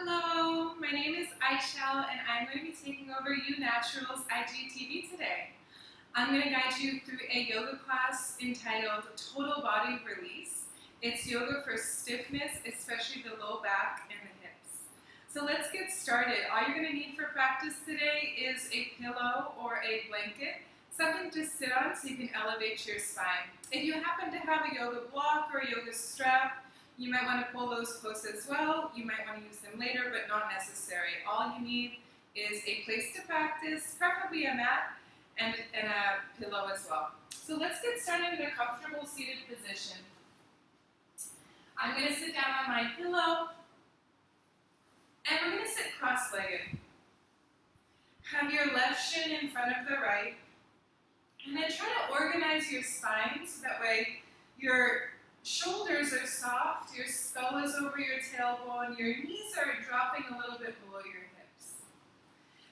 Hello, my name is Aishel and I'm going to be taking over You Naturals IGTV today. I'm going to guide you through a yoga class entitled Total Body Release. It's yoga for stiffness, especially the low back and the hips. So let's get started. All you're going to need for practice today is a pillow or a blanket, something to sit on so you can elevate your spine. If you happen to have a yoga block or a yoga strap, you might want to pull those close as well. You might want to use them later, but not necessary. All you need is a place to practice, preferably a mat, and a pillow as well. So let's get started in a comfortable seated position. I'm going to sit down on my pillow, and we're going to sit cross-legged. Have your left shin in front of the right, and then try to organize your spine so that way your shoulders are soft, your skull is over your tailbone, your knees are dropping a little bit below your hips.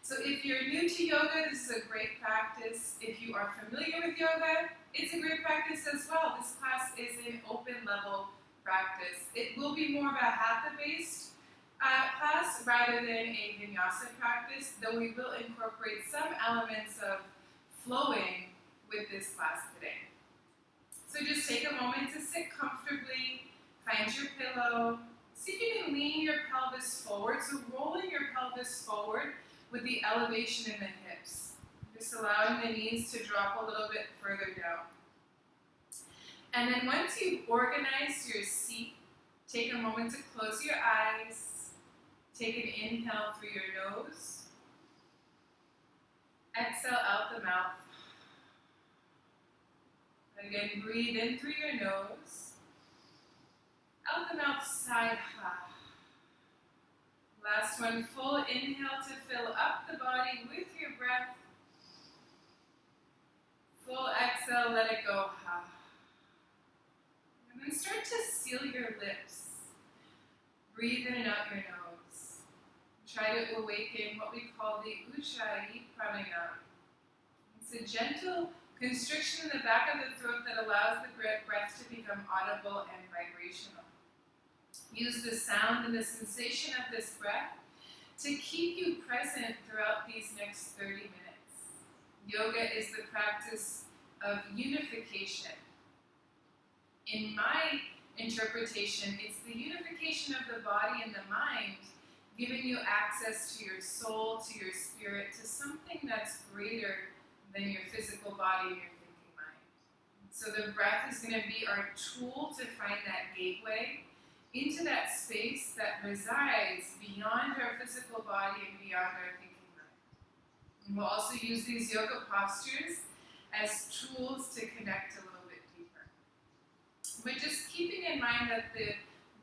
So if you're new to yoga, this is a great practice. If you are familiar with yoga, it's a great practice as well. This class is an open level practice. It will be more of a hatha-based class rather than a vinyasa practice, though we will incorporate some elements of flowing with this class today. So just take a moment to sit comfortably, find your pillow, see if you can lean your pelvis forward, so rolling your pelvis forward with the elevation in the hips. Just allowing the knees to drop a little bit further down. And then once you've organized your seat, take a moment to close your eyes, take an inhale through your nose, exhale out the mouth. Again, breathe in through your nose, out the mouth, sigh, ha. Last one, full inhale to fill up the body with your breath. Full exhale, let it go, ha. And then start to seal your lips. Breathe in and out your nose. Try to awaken what we call the Ujjayi Pranayama. It's a gentle constriction in the back of the throat that allows the breath to become audible and vibrational. Use the sound and the sensation of this breath to keep you present throughout these next 30 minutes. Yoga is the practice of unification. In my interpretation, it's the unification of the body and the mind, giving you access to your soul, to your spirit, to something that's greater than your physical body and your thinking mind. So the breath is going to be our tool to find that gateway into that space that resides beyond our physical body and beyond our thinking mind. And we'll also use these yoga postures as tools to connect a little bit deeper. But just keeping in mind that the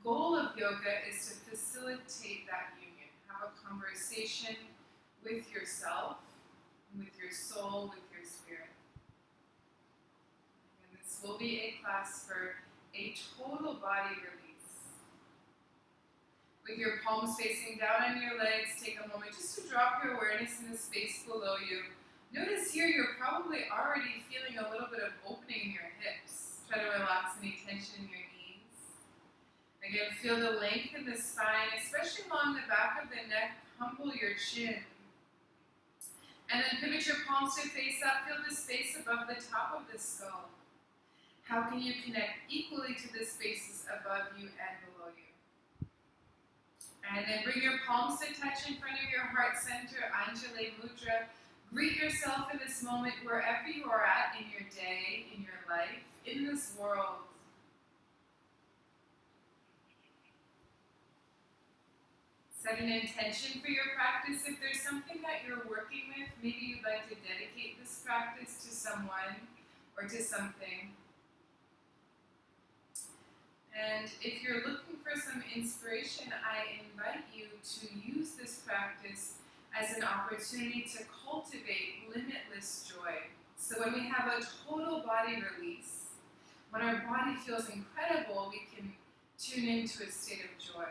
goal of yoga is to facilitate that union, have a conversation with yourself, with your soul, with your spirit. And this will be a class for a total body release. With your palms facing down on your legs, take a moment just to drop your awareness in the space below you. Notice here you're probably already feeling a little bit of opening in your hips. Try to relax any tension in your knees. Again, feel the length in the spine, especially along the back of the neck. Humble your chin. And then pivot your palms to face up. Feel the space above the top of the skull. How can you connect equally to the spaces above you and below you? And then bring your palms to touch in front of your heart center, Anjali Mudra. Greet yourself in this moment wherever you are at in your day, in your life, in this world. Set an intention for your practice. If there's something that you're working with, maybe you'd like to dedicate this practice to someone or to something. And if you're looking for some inspiration, I invite you to use this practice as an opportunity to cultivate limitless joy. So when we have a total body release, when our body feels incredible, we can tune into a state of joy.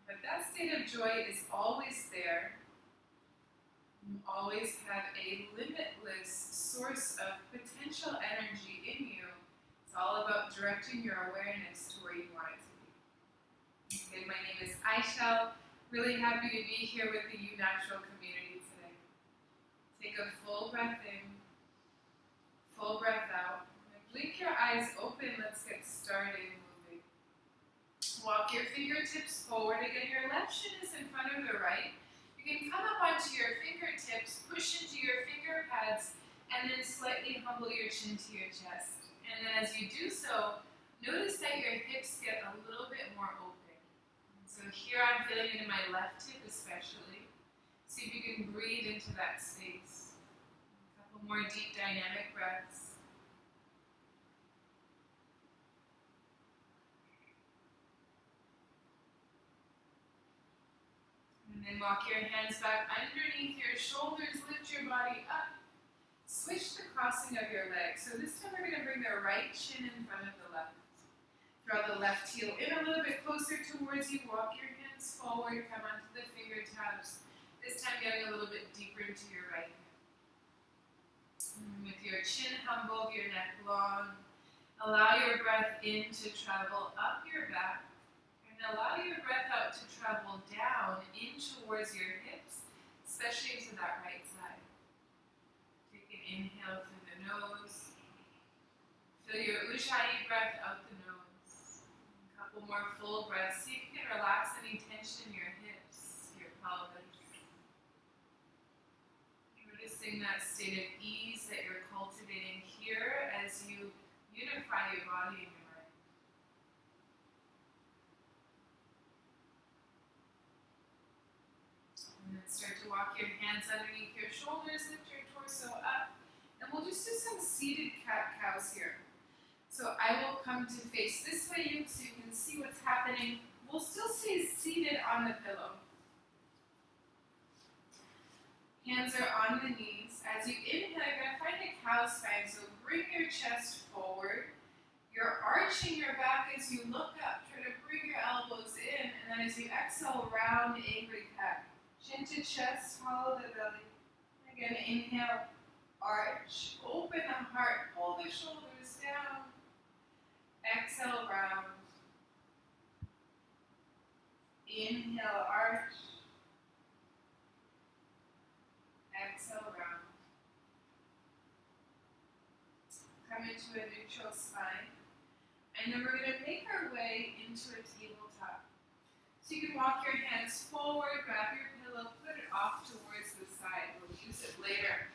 But that state of joy is always there. You always have a limitless source of potential energy in you. It's all about directing your awareness to where you want it to be. Okay, my name is Aishel. Really happy to be here with the UNatural community today. Take a full breath in, full breath out. Blink your eyes open. Let's get started moving. Walk your fingertips forward. Again, your left shin is in front of the right. You can come up onto your fingertips, push into your finger pads, and then slightly humble your chin to your chest. And then as you do so, notice that your hips get a little bit more open. So here I'm feeling it in my left hip especially. See if you can breathe into that space. A couple more deep dynamic breaths. And then walk your hands back underneath your shoulders, lift your body up. Switch the crossing of your legs. So this time we're going to bring the right shin in front of the left. Draw the left heel in a little bit closer towards you. Walk your hands forward, come onto the fingertips. This time getting a little bit deeper into your right hip. And with your chin humbled, your neck long, allow your breath in to travel up your back. And allow your breath out to travel down in towards your hips, especially to that right side. Take an inhale through the nose. Feel your Ujjayi breath out the nose. A couple more full breaths. See if you can relax any tension in your hips, your pelvis. Noticing that state of ease that you're cultivating here as you unify your body and your mind. And then start to walk your hands underneath your shoulders, lift your torso up. And we'll just do some seated cat-cows here. So I will come to face this way so you can see what's happening. We'll still stay seated on the pillow. Hands are on the knees. As you inhale, you're going to find a cow spine. So bring your chest forward. You're arching your back as you look up. Try to bring your elbows in. And then as you exhale, round angry cat. Chin to chest, hollow the belly. Again, inhale, arch, open the heart, pull the shoulders down. Exhale, round. Inhale, arch. Exhale, round. Come into a neutral spine. And then we're going to make our way into a tabletop. So you can walk your hands forward, grab your pillow, put it off towards the side. We'll use it later.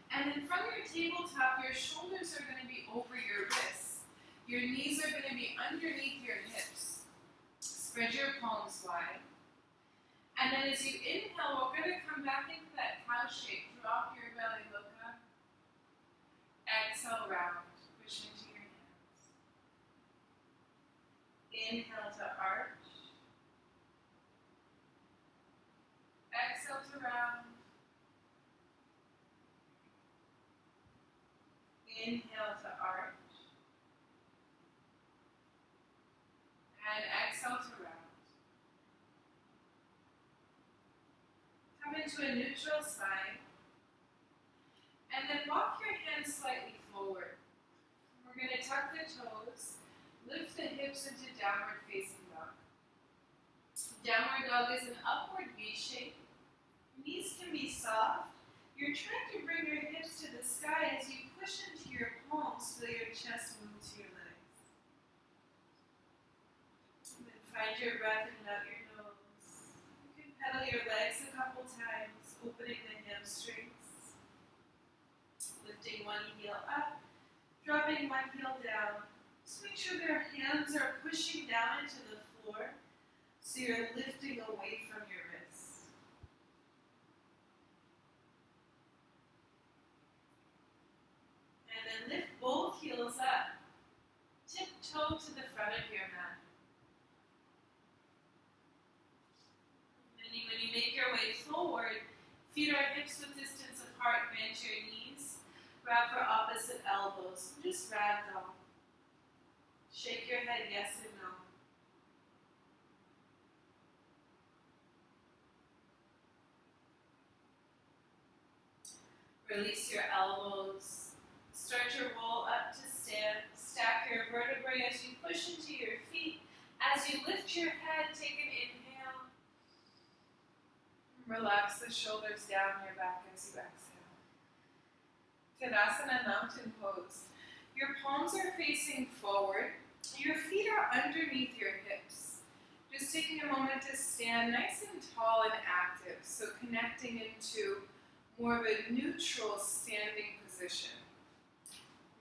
And then from your tabletop, your shoulders are going to be over your wrists. Your knees are going to be underneath your hips. Spread your palms wide. And then as you inhale, we're going to come back into that cow shape. Drop your belly, look up. Exhale, round. Push into your hands. Inhale to arch. Exhale to round. Inhale to arch. And exhale to round. Come into a neutral spine. And then walk your hands slightly forward. We're going to tuck the toes, lift the hips into downward facing dog. Downward dog is an upward V shape. Knees can be soft. You're trying to bring your hips to the sky as you push into your palms so your chest moves to your legs. And then find your breath and out your nose. You can pedal your legs a couple times, opening the hamstrings. Lifting one heel up, dropping one heel down. Just make sure their hands are pushing down into the floor so you're lifting away from your wrists. And then lift both heels up. Tiptoe to the front of your mat. And then when you make your way forward, feet are hips width distance apart, bend your knees. Grab for opposite elbows. Just ragdoll. Shake your head yes and no. Release your elbows. Start to roll up to stand. Stack your vertebrae as you push into your feet. As you lift lift your head, take an inhale. Relax the shoulders down your back as you exhale. Tadasana, mountain pose. Your palms are facing forward. Your feet are underneath your hips. Just taking a moment to stand nice and tall and active, so connecting into more of a neutral standing position.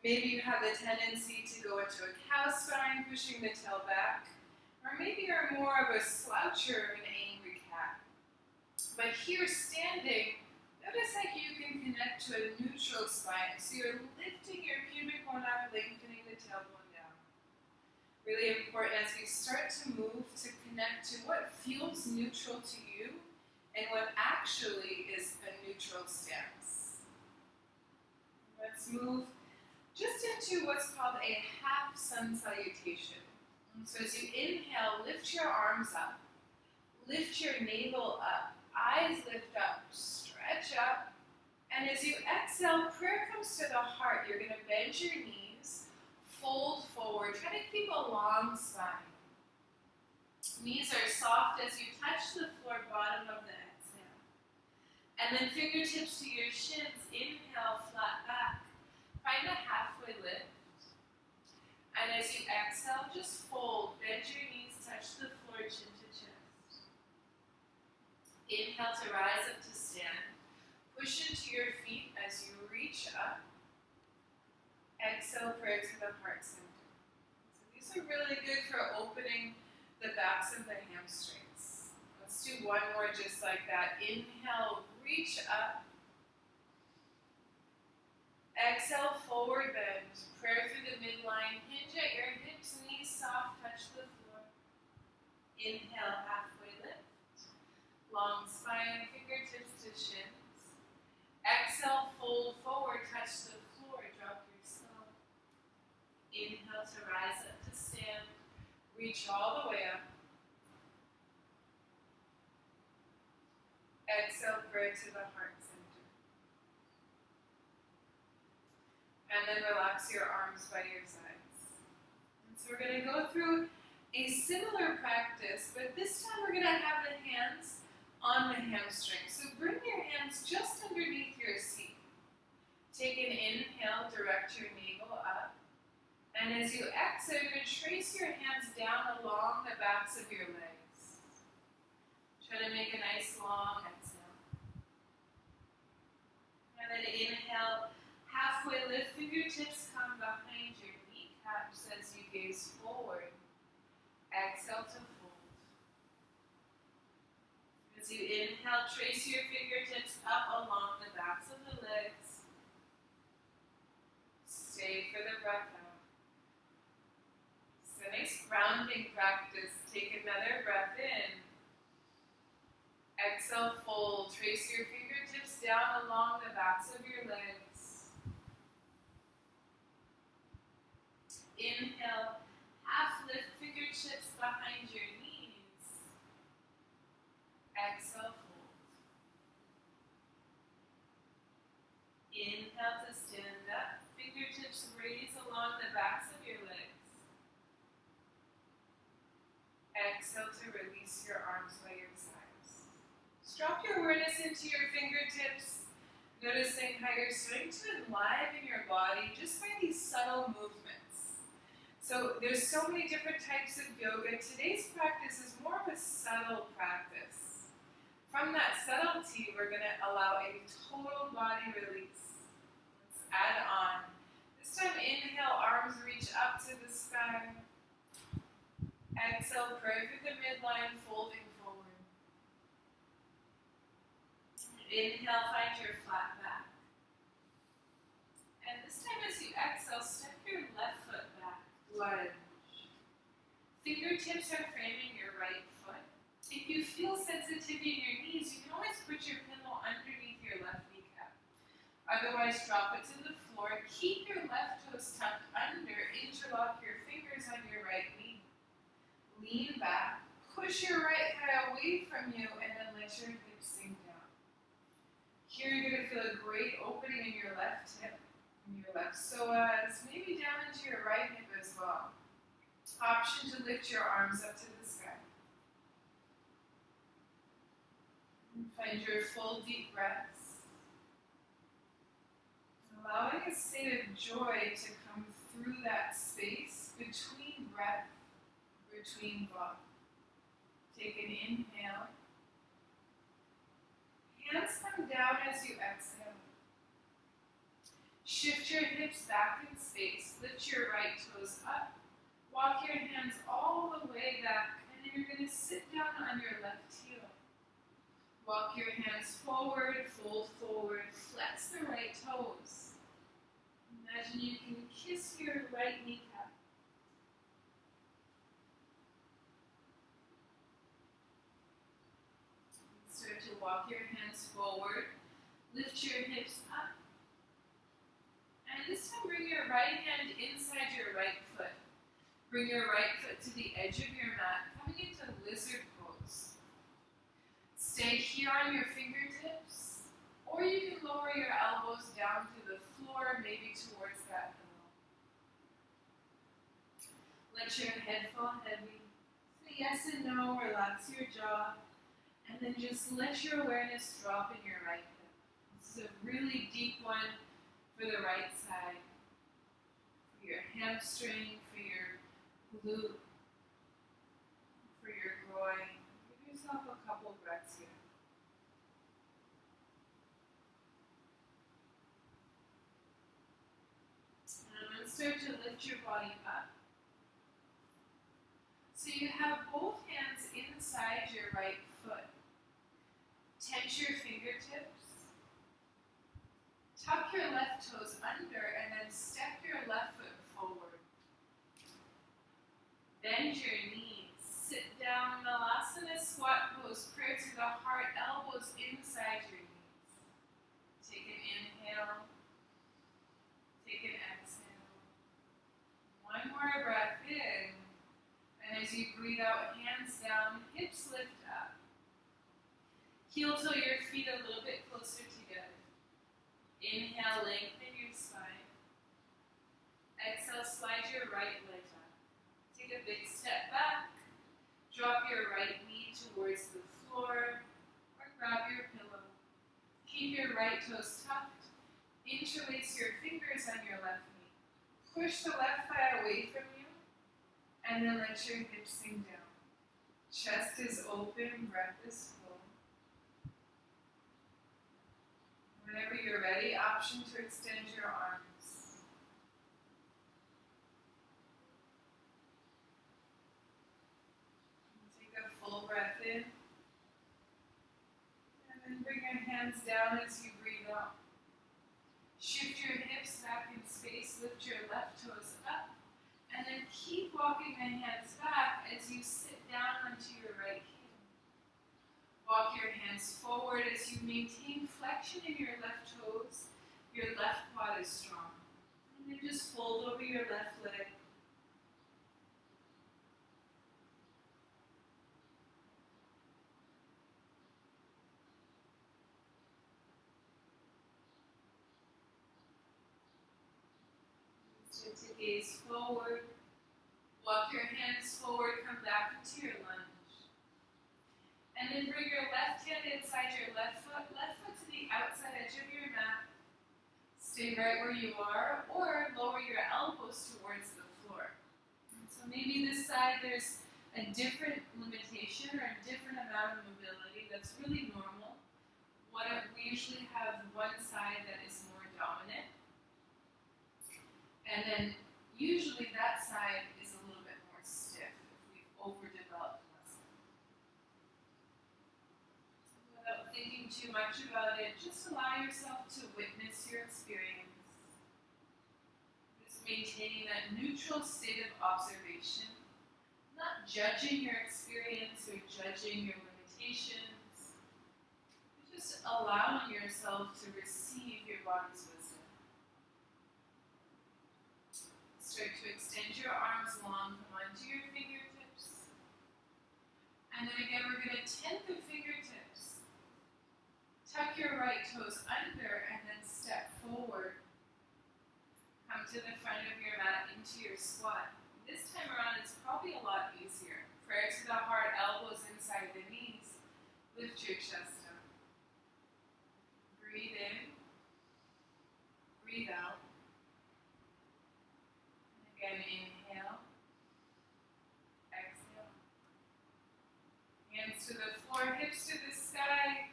Maybe you have the tendency to go into a cow spine, pushing the tail back, or maybe you're more of a sloucher, an angry cat. But here, standing, notice how you can connect to a neutral spine. So you're lifting your pubic bone up, lengthening the tailbone down. Really important as we start to move to connect to what feels neutral to you and what actually is a neutral stance. Let's move just into what's called a half sun salutation. So as you inhale, lift your arms up, lift your navel up, eyes lift up, stretch up, and as you exhale, prayer comes to the heart. You're going to bend your knees, fold forward, try to keep a long spine. Knees are soft as you touch the floor, bottom of the exhale. And then fingertips to your shins, inhale, flat back. Find a halfway lift. And as you exhale, just fold, bend your knees, touch the floor, chin to chest. Inhale to rise up to stand. Push into your feet as you reach up. Exhale, prayer to the heart center. So these are really good for opening the backs of the hamstrings. Let's do one more just like that. Inhale, reach up. Exhale, forward bend. Prayer through the midline. Hinge at your hips, knees soft, touch the floor. Inhale, halfway lift. Long spine, fingertips to shins. Exhale, fold forward, touch the floor, drop your skull. Inhale to rise up to stand. Reach all the way up. Exhale, prayer to the heart center. And then relax your arms by your sides. And so we're going to go through a similar practice, but this time we're going to have the hands on the hamstring. So bring your hands just underneath your seat. Take an inhale, direct your navel up. And as you exhale, you're going to trace your hands down along the backs of your legs. Try to make a nice long exhale. And then inhale, halfway lift, fingertips come behind your kneecaps as you gaze forward. Exhale to fold. As you inhale, trace your fingertips up along the backs of the legs. Stay for the breath out. It's a nice grounding practice. Take another breath in. Exhale, fold. Trace your fingertips down along the backs of your legs. Inhale, half lift, fingertips behind your knees. Exhale, fold. Inhale to stand up, fingertips raise along the backs of your legs. Exhale to release your arms by your sides. Just drop your awareness into your fingertips, noticing how you're starting to enliven your body just by these subtle movements. So there's so many different types of yoga. Today's practice is more of a subtle practice. From that subtlety, we're going to allow a total body release. Let's add on. This time, inhale, arms reach up to the sky. Exhale, pray through the midline, folding forward. Inhale, find your flat back. And this time as you exhale, step your left foot back, lunge. Fingertips are framing your right foot. If you feel sensitivity in your knees, you can always put your pillow underneath your left kneecap. Otherwise, drop it to the floor. Keep your left toes tucked under. Interlock your fingers on your right knee. Lean back. Push your right thigh away from you, and then let your hips sink down. Here, you're going to feel a great opening in your left hip, in your left psoas, maybe down into your right hip as well. Option to lift your arms up to the sky. Find your full deep breaths. Allowing a state of joy to come through that space between breath, between block. Take an inhale. Hands come down as you exhale. Shift your hips back in space. Lift your right toes up. Walk your hands all the way back, and then you're going to sit down on your left heel. Walk your hands forward, fold forward, flex the right toes. Imagine you can kiss your right kneecap. Start to walk your hands forward. Lift your hips up. And this time bring your right hand inside your right foot. Bring your right foot to the edge of your mat, coming into lizard pose. Stay here on your fingertips, or you can lower your elbows down to the floor, maybe towards that pillow. Let your head fall heavy. Say yes and no, relax your jaw, and then just let your awareness drop in your right hip. This is a really deep one for the right side, for your hamstring, for your glute, for your groin. Give yourself a couple breaths here. And then start to lift your body up. So you have both hands inside your right foot. Tense your fingertips. Tuck your left toes under and then step your left foot forward. Bend your knees. Sit down, Malasana squat pose, prayer to the heart, elbows inside your knees. Take an inhale. Take an exhale. One more breath in. And as you breathe out, hands down, hips lift up. Heel toe your feet a little bit closer together. Inhale, lengthen your spine. Exhale, slide your right leg up. Take a big step back. Drop your right knee towards the floor or grab your pillow. Keep your right toes tucked. Interlace your fingers on your left knee. Push the left thigh away from you and then let your hips sink down. Chest is open, breath is full. Whenever you're ready, option to extend your arms. Take a full breath in. And then bring your hands down as you breathe out. Shift your hips back in space. Lift your left toes up. And then keep walking the hands back as you sit down onto your right heel. Walk your hands forward as you maintain flexion in your left toes. Your left quad is strong. And then just fold over your left leg. Start to gaze forward. Walk your hands forward, come back into your lunge. And then bring your left hand inside your left foot to the outside edge of your mat. Stay right where you are, or lower your elbows towards the floor. And so maybe this side there's a different limitation or a different amount of mobility that's really normal. We usually have one side that is more dominant. And then usually that side is a little bit more stiff if we've overdeveloped muscle. Without thinking too much about it, just allow yourself to witness your experience. Just maintaining that neutral state of observation, not judging your experience or judging your limitations, but just allowing yourself to receive your body's wisdom. Start to extend your arms long, come onto your fingertips. And then again, we're going to tent the fingertips. Tuck your right toes under and then step forward. Come to the front of your mat into your squat. This time around, it's probably a lot easier. Prayer to the heart, elbows inside the knees. Lift your chest up. Hands to the floor, hips to the sky.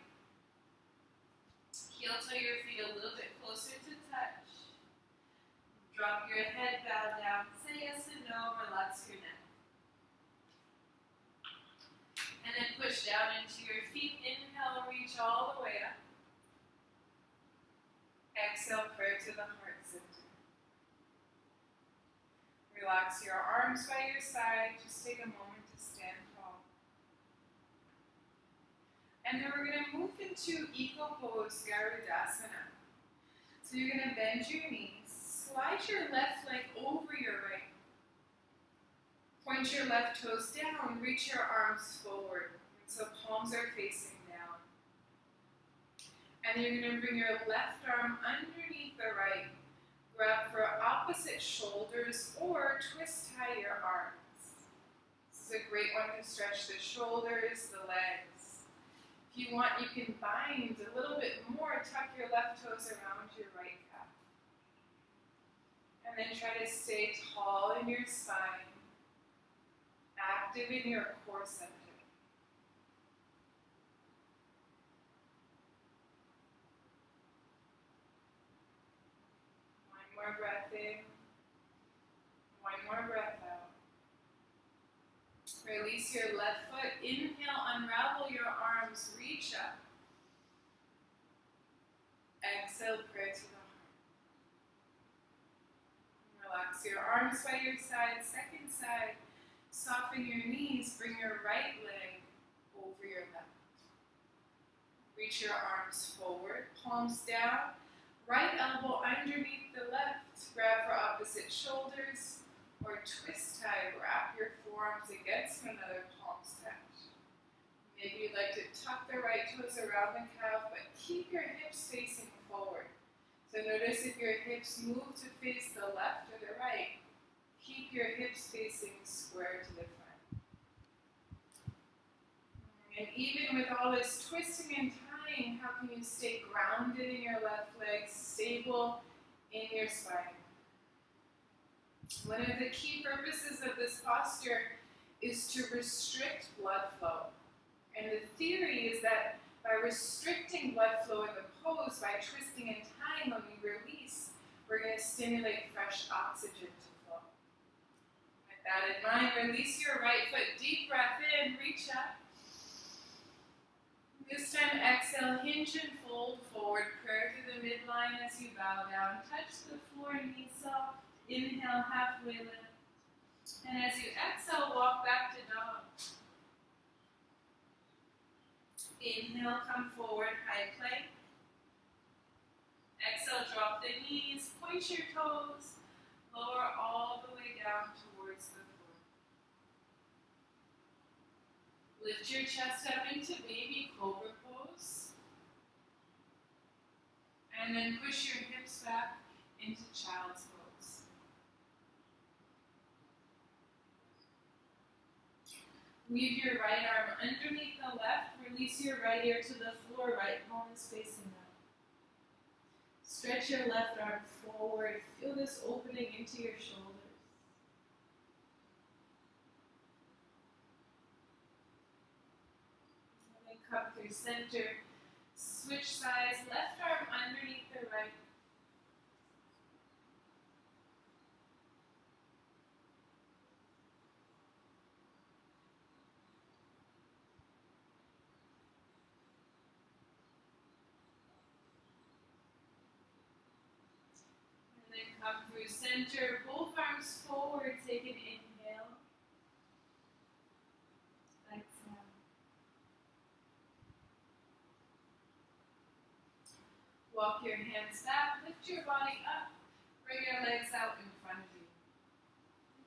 Heel toe your feet a little bit closer to touch. Drop your head, bow down. Say yes and no, relax your neck. And then push down into your feet. Inhale, reach all the way up. Exhale, prayer to the heart center. Relax your arms by your side. Just take a moment to stand tall. And then we're going to move into Eco Pose Garudasana. So you're going to bend your knees. Slide your left leg over your right. Point your left toes down. Reach your arms forward. So palms are facing down. And then you're going to bring your left arm underneath the right. Grab for opposite shoulders or twist tie your arms. This is a great one to stretch the shoulders, the legs. If you want, you can bind a little bit more. Tuck your left toes around your right calf. And then try to stay tall in your spine, active in your core center. One more breath in, one more breath out. Release your left foot. Inhale, unravel your arms, reach up. Exhale, prayer to the heart. Relax your arms by your side. Second side. Soften your knees. Bring your right leg over your left. Reach your arms forward. Palms down. Right elbow underneath the left. Grab for opposite shoulders. Or twist tie. Wrap your forearms against one another. Palms touch. Maybe you'd like to tuck the right toes around the calf, but keep your hips facing forward. So notice if your hips move to face the left or the right, keep your hips facing square to the front. And even with all this twisting and tying, how can you stay grounded in your left leg, stable in your spine? One of the key purposes of this posture is to restrict blood flow. And the theory is that by restricting blood flow in the pose, by twisting and tying when we release, we're going to stimulate fresh oxygen to flow. With that in mind, release your right foot, deep breath in, reach up. This time, exhale, hinge and fold forward, prayer to the midline as you bow down. Touch the floor, knees soft. Inhale, halfway lift. And as you exhale, walk back to dog. Inhale, come forward, high plank. Exhale, drop the knees, point your toes, lower all the way down towards the floor. Lift your chest up into baby cobra pose. And then push your hips back into child's pose. Weave your right arm underneath the left. Release your right ear to the floor. Right palm is facing up. Stretch your left arm forward. Feel this opening into your shoulders. And then come through center. Switch sides. Left arm underneath the right. Come through center, both arms forward, take an inhale. Exhale. Walk your hands back, lift your body up, bring your legs out in front of you.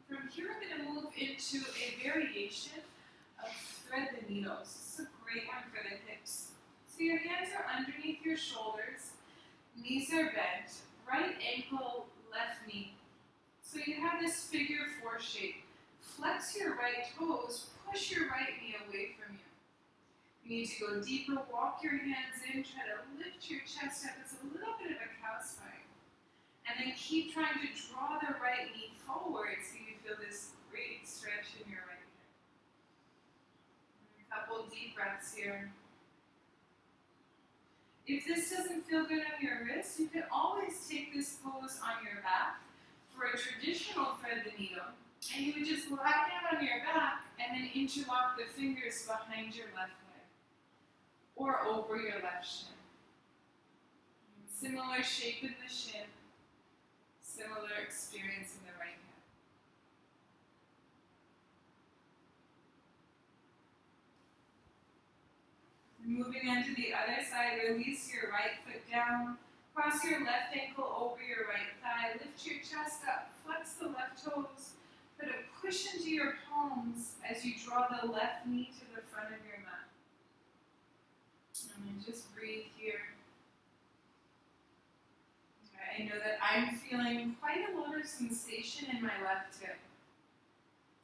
From here, we're going to move into a variation of thread the needles. This is a great one for the hips. So your hands are underneath your shoulders, knees are bent, right ankle, left knee. So you have this figure four shape. Flex your right toes, push your right knee away from you. You need to go deeper, walk your hands in, try to lift your chest up. It's a little bit of a cow spine. And then keep trying to draw the right knee forward so you feel this great stretch in your right hip. A couple deep deep breaths here. If this doesn't feel good on your wrist, you can always take this pose on your back for a traditional thread the needle. And you would just lie down on your back and then interlock the fingers behind your left leg or over your left shin. Similar shape in the shin, similar experience in the right hand. Moving on to the other side, release your right foot down, cross your left ankle over your right thigh, lift your chest up, flex the left toes, put a push into your palms as you draw the left knee to the front of your mat. And then just breathe here. Okay, I know that I'm feeling quite a lot of sensation in my left hip.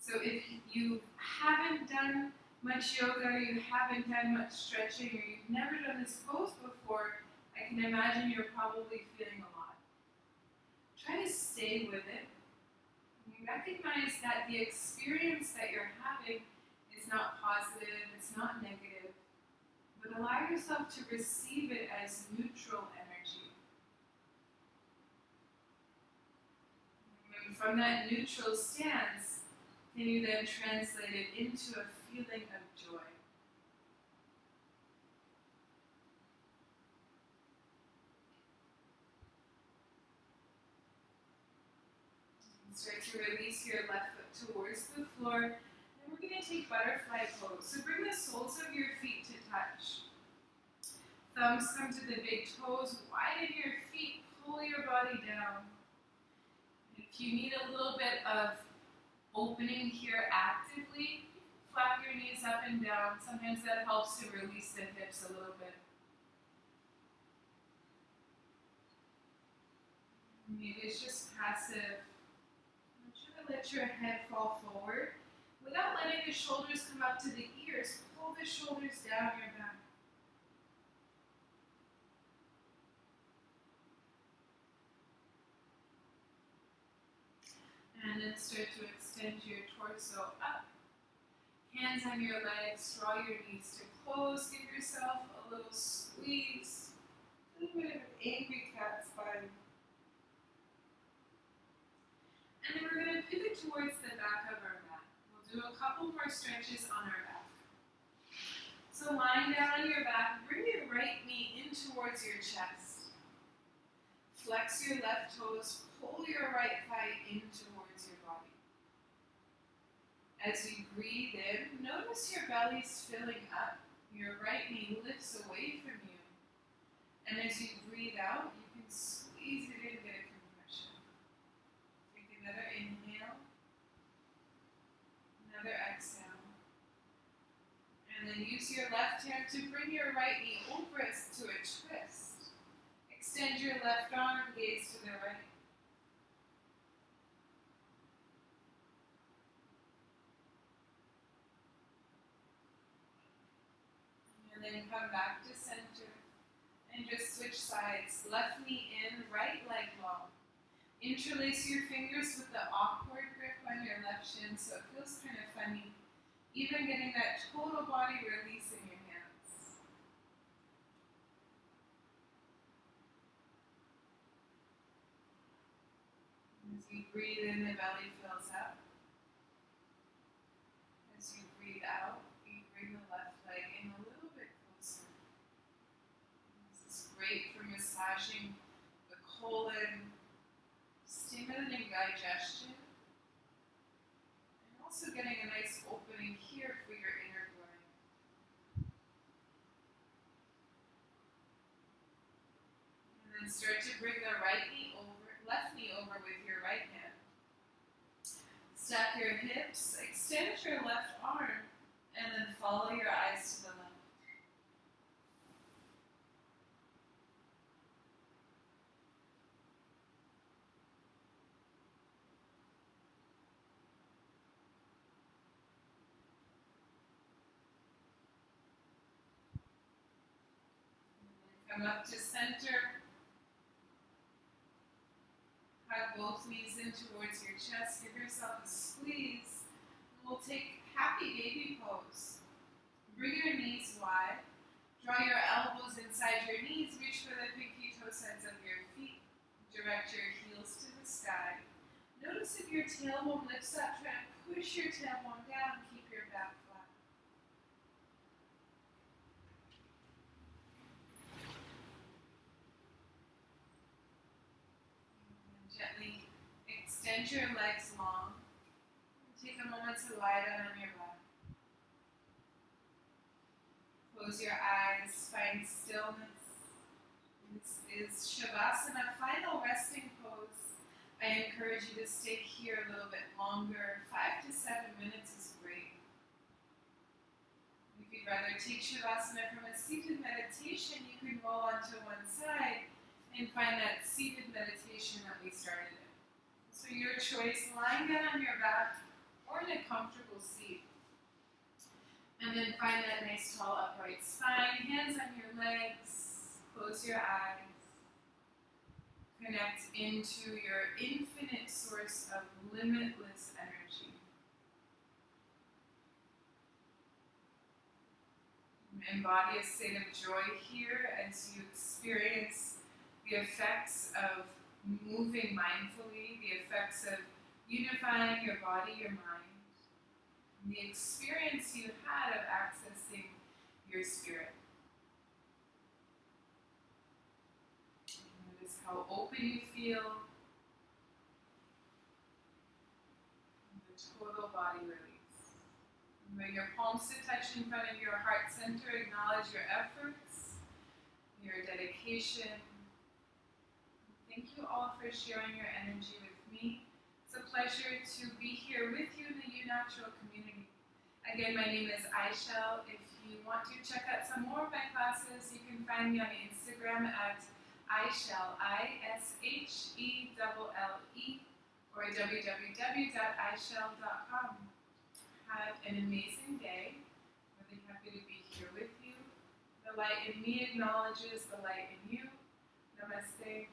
So if you haven't done much yoga, or you haven't done much stretching, or you've never done this pose before, I can imagine you're probably feeling a lot. Try to stay with it. You recognize that the experience that you're having is not positive, it's not negative, but allow yourself to receive it as neutral energy. And from that neutral stance, can you then translate it into a feeling of joy? Start to release your left foot towards the floor, and we're going to take butterfly pose. So bring the soles of your feet to touch. Thumbs come to the big toes, widen your feet, pull your body down. If you need a little bit of opening here actively, flap your knees up and down. Sometimes that helps to release the hips a little bit. Maybe it's just passive. Try to let your head fall forward. Without letting the shoulders come up to the ears, pull the shoulders down your back. And then start to extend your torso up. Hands on your legs, draw your knees to close. Give yourself a little squeeze. A little bit of an angry cat spine. And then we're going to pivot towards the back of our mat. We'll do a couple more stretches on our back. So lying down on your back, bring your right knee in towards your chest. Flex your left toes, pull your right thigh in towards your body. As you breathe in, notice your belly's filling up. Your right knee lifts away from you. And as you breathe out, you can squeeze it in, get a compression. Take another inhale. Another exhale. And then use your left hand to bring your right knee over us to a twist. Extend your left arm, gaze to the right. And then come back to center. And just switch sides. Left knee in, right leg long. Interlace your fingers with the awkward grip on your left shin so it feels kind of funny. Even getting that total body release in your hands. As you breathe in, the belly fills up. As you breathe out, you bring the left leg in a little bit closer. This is great for massaging the colon, stimulating digestion, and also getting a nice opening here for your inner groin. And then start to bring the left knee over with your right hand. Stack your hips, extend your left arm, and then follow your eyes to the left. Come up to center. Hug both knees in towards your chest. Give yourself a squeeze. We'll take happy baby pose. Bring your knees Draw your elbows inside your knees, reach for the pinky toe ends of your feet. Direct your heels to the sky. Notice if your tailbone lifts up, try to push your tailbone down, keep your back flat. And gently extend your legs long. Take a moment to lie down on your back. Close your eyes, find stillness. This is Shavasana, final resting pose. I encourage you to stay here a little bit longer. 5 to 7 minutes is great. If you'd rather take Shavasana from a seated meditation, you can roll onto one side and find that seated meditation that we started in. So your choice, lying down on your back or in a comfortable seat. And then find that nice tall upright spine, hands on your legs, close your eyes. Connect into your infinite source of limitless energy. Embody a state of joy here as you experience the effects of moving mindfully, the effects of unifying your body, your mind, and the experience you had of accessing your spirit. Notice how open you feel, the total body release. Bring your palms to touch in front of your heart center. Acknowledge your efforts, your dedication. Thank you all for sharing your energy with me. It's a pleasure to be here with you in the UNatural community. Again, my name is Aishel. If you want to check out some more of my classes, you can find me on Instagram at Aishel, ISHELLE, or www.aishel.com. Have an amazing day. Really happy to be here with you. The light in me acknowledges the light in you. Namaste.